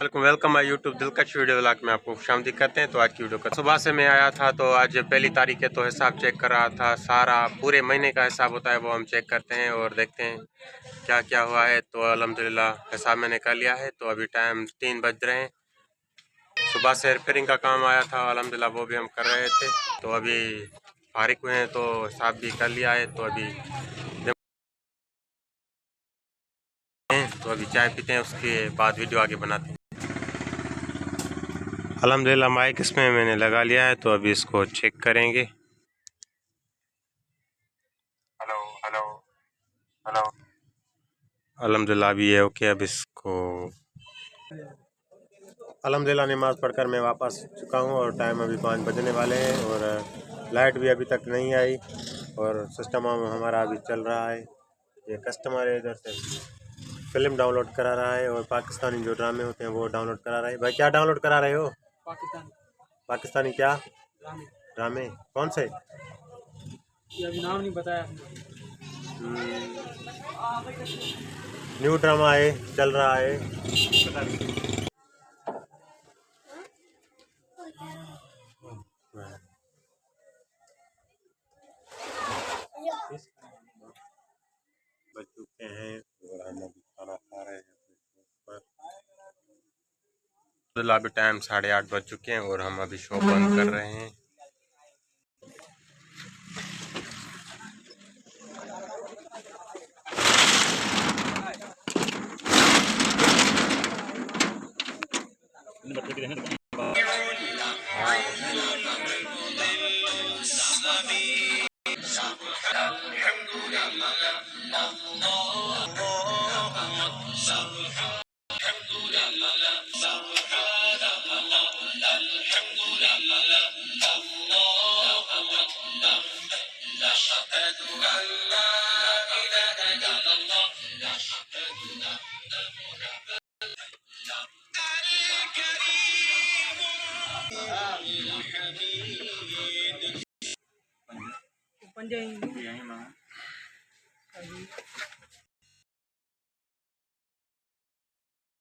Welcome my YouTube दिलकश video vlog में आपको खुशामदीद करते हैं। तो आज की वीडियो का सुबह से मैं आया था, तो आज पहली तारीख है तो हिसाब चेक कर रहा था। सारा पूरे महीने का हिसाब होता है वो हम चेक करते हैं और देखते हैं क्या क्या हुआ है। तो अल्हम्दुलिल्लाह हिसाब मैंने कर लिया है। तो अभी टाइम 3 बज रहे हैं। सुबह से रिपेयरिंग का काम आया था, अल्हम्दुलिल्लाह वो भी हम कर रहे थे। तो अभी फारिग हुए हैं तो हिसाब भी कर लिया है। तो अभी चाय पीते हैं, उसके बाद वीडियो आगे बनाते हैं। अल्हम्दुलिल्लाह माइक इसमें मैंने लगा लिया है, तो अभी इसको चेक करेंगे। Hello hello hello. अल्हम्दुलिल्लाह अभी ये ओके। अब इसको अल्हम्दुलिल्लाह नमाज़ पढ़कर मैं वापस चुका हूँ और टाइम अभी 5 बजने वाले हैं और लाइट भी अभी तक नहीं आई और सिस्टम हमारा अभी चल रहा है। ये कस्टमर है, इधर से फिल्म डाउनलोड करा रहा है और पाकिस्तानी जो ड्रामे होते हैं वो डाउनलोड करा रहा है। भाई क्या डाउनलोड करा रहे हो? पाकिस्तानी क्या ड्रामे? कौन से? ये अभी नाम नहीं बताया। न्यू ड्रामा है, चल रहा है। बज चुके हैं और हम अभी खाना खा रहे हैं। अभी टाइम 8:30 बज चुके हैं और हम अभी शॉप बंद कर रहे हैं।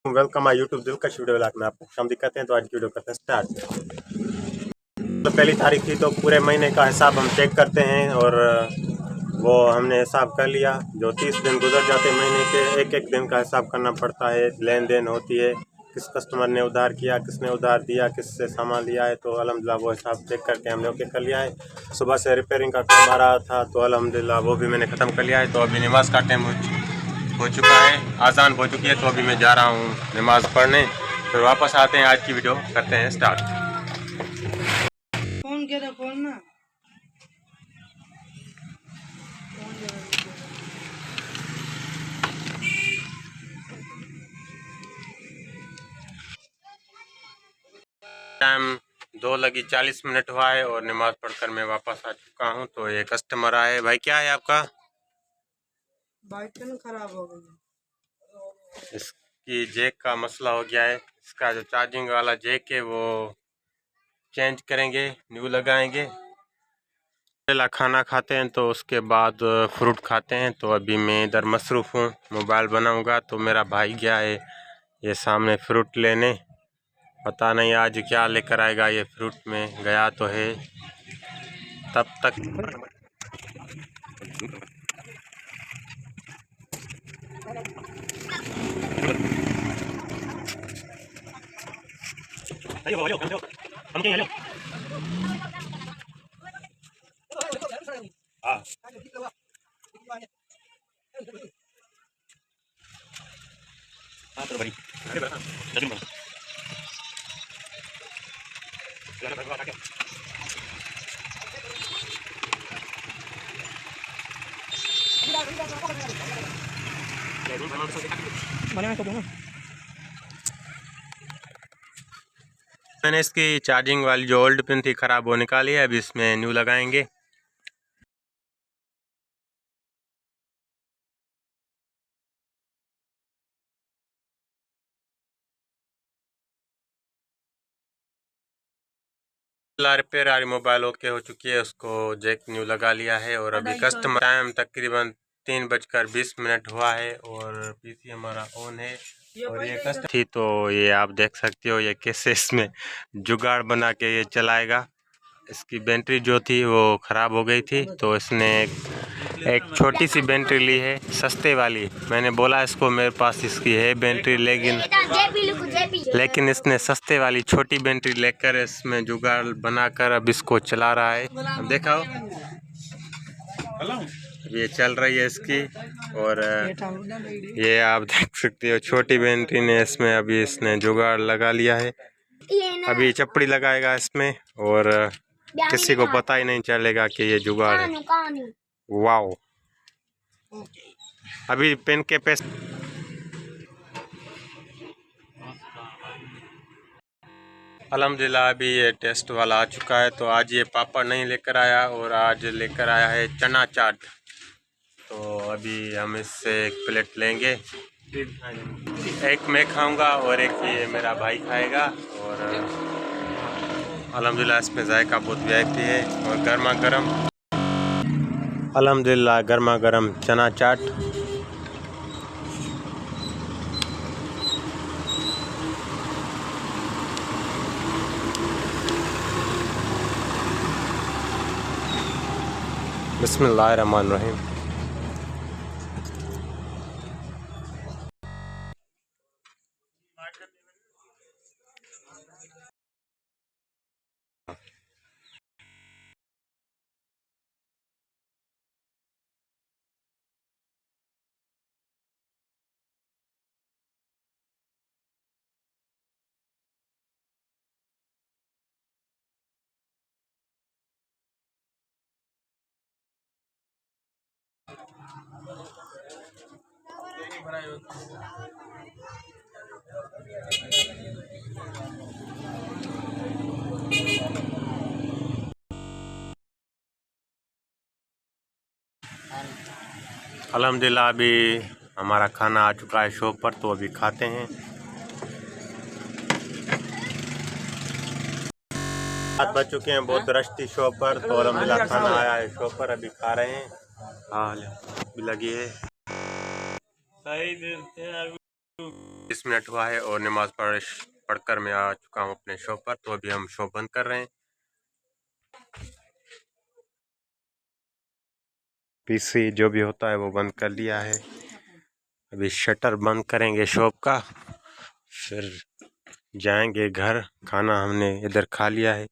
वेलकम माय यूट्यूब दिलकश वीडियो व्लॉग में आपको खुशामदीद कहते हैं। तो आज की वीडियो करते हैं स्टार्ट। तो पहली तारीख थी तो पूरे महीने का हिसाब हम चेक करते हैं और वो हमने हिसाब कर लिया। जो 30 दिन गुजर जाते महीने के, एक एक दिन का हिसाब करना पड़ता है। लेन देन होती है, किस कस्टमर ने उधार किया, किसने उधार दिया, किससे सामान लिया है। तो अल्हम्दुलिल्लाह वो हिसाब चेक करके हमने ओके कर लिया है। सुबह से रिपेयरिंग का काम आ रहा था तो अल्हम्दुलिल्लाह वो भी मैंने ख़त्म कर लिया है। तो अभी नमाज़ का टाइम हो चुका है, आज़ान हो चुकी है। तो अभी मैं जा रहा हूँ नमाज़ पढ़ने, फिर वापस आते हैं। आज की वीडियो करते हैं स्टार्ट। फोन किया था, फोन ना टाइम 2:40 हुआ है और नमाज पढ़कर मैं वापस आ चुका हूँ। तो ये कस्टमर आए। भाई क्या है आपका? बाइक तो खराब हो गई। इसकी जैक का मसला हो गया है। इसका जो चार्जिंग वाला जैक है वो चेंज करेंगे, न्यू लगाएंगे। पहला खाना खाते हैं तो उसके बाद फ्रूट खाते हैं। तो अभी मैं इधर मसरूफ़ हूँ, मोबाइल बनाऊँगा। तो मेरा भाई गया है ये सामने फ्रूट लेने, पता नहीं आज क्या लेकर आएगा। ये फ्रूट में गया तो है। तब तक मैंने इसकी चार्जिंग वाली जो ओल्ड पिन थी ख़राब वो निकाली है। अभी इसमें न्यू लगाएंगे। रिपेयर आ रही, मोबाइल ओके हो चुकी है, उसको जैक न्यू लगा लिया है। और अभी कस्टमर टाइम तकरीबन 3:20 हुआ है और पीसी हमारा ऑन है। और ये कस्ट थी, तो ये आप देख सकते हो ये कैसे इसमें जुगाड़ बना के ये चलाएगा। इसकी बैटरी जो थी वो ख़राब हो गई थी, तो इसने एक छोटी सी बैटरी ली है सस्ते वाली। मैंने बोला इसको मेरे पास इसकी है बैटरी, लेकिन इसने सस्ते वाली छोटी बैटरी लेकर इसमें जुगाड़ बनाकर अब इसको चला रहा है। अब देखो ये चल रही है इसकी, और ये आप देख सकते हो छोटी बैटरी ने इसमें अभी इसने जुगाड़ लगा लिया है। अभी चपड़ी लगाएगा इसमें और किसी को पता ही नहीं चलेगा कि ये जुगाड़ है। वाओ, अभी पेन के पे अल्हम्दुलिल्लाह अभी ये टेस्ट वाला आ चुका है। तो आज ये पापड़ नहीं लेकर आया और आज लेकर आया है चना चाट। तो अभी हम इससे एक प्लेट लेंगे, एक मैं खाऊंगा और एक ये मेरा भाई खाएगा। और अल्हम्दुलिल्लाह इसमें जायका बहुत वीआईपी है और गर्मा गर्म, अल्हम्दुलिल्लाह गर्मा गर्म चना चाट। बिस्मिल्लाहिर्रहमानिर्रहीम। अल्हम्दुलिल्लाह अभी हमारा खाना आ चुका है शॉप पर, तो अभी खाते हैं। रात बज चुके हैं, बहुत रश थी शॉप पर, तो अल्हम्दुलिल्लाह खाना आया है शॉप पर, अभी खा रहे हैं। हाँ भी लगी है, 20 मिनट हुआ है और नमाज पढ़कर मैं आ चुका हूँ अपने शॉप पर। तो अभी हम शॉप बंद कर रहे हैं। पीसी जो भी होता है वो बंद कर लिया है। अभी शटर बंद करेंगे शॉप का, फिर जाएंगे घर। खाना हमने इधर खा लिया है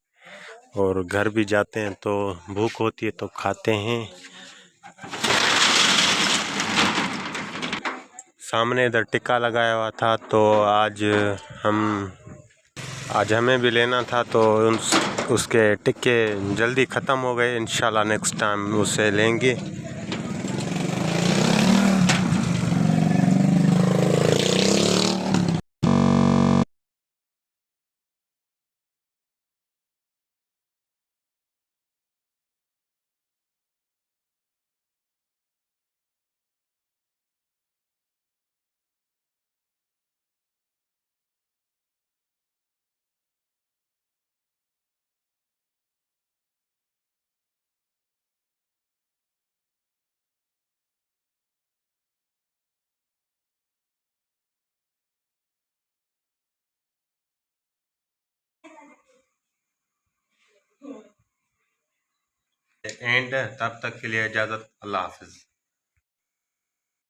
और घर भी जाते हैं तो भूख होती है तो खाते हैं। सामने इधर टिक्का लगाया हुआ था, तो आज हमें भी लेना था, तो उसके टिक्के जल्दी ख़त्म हो गए। इंशाल्लाह नेक्स्ट टाइम उसे लेंगे। एंड तब तक के लिए इजाज़त, अल्लाह हाफ़िज़।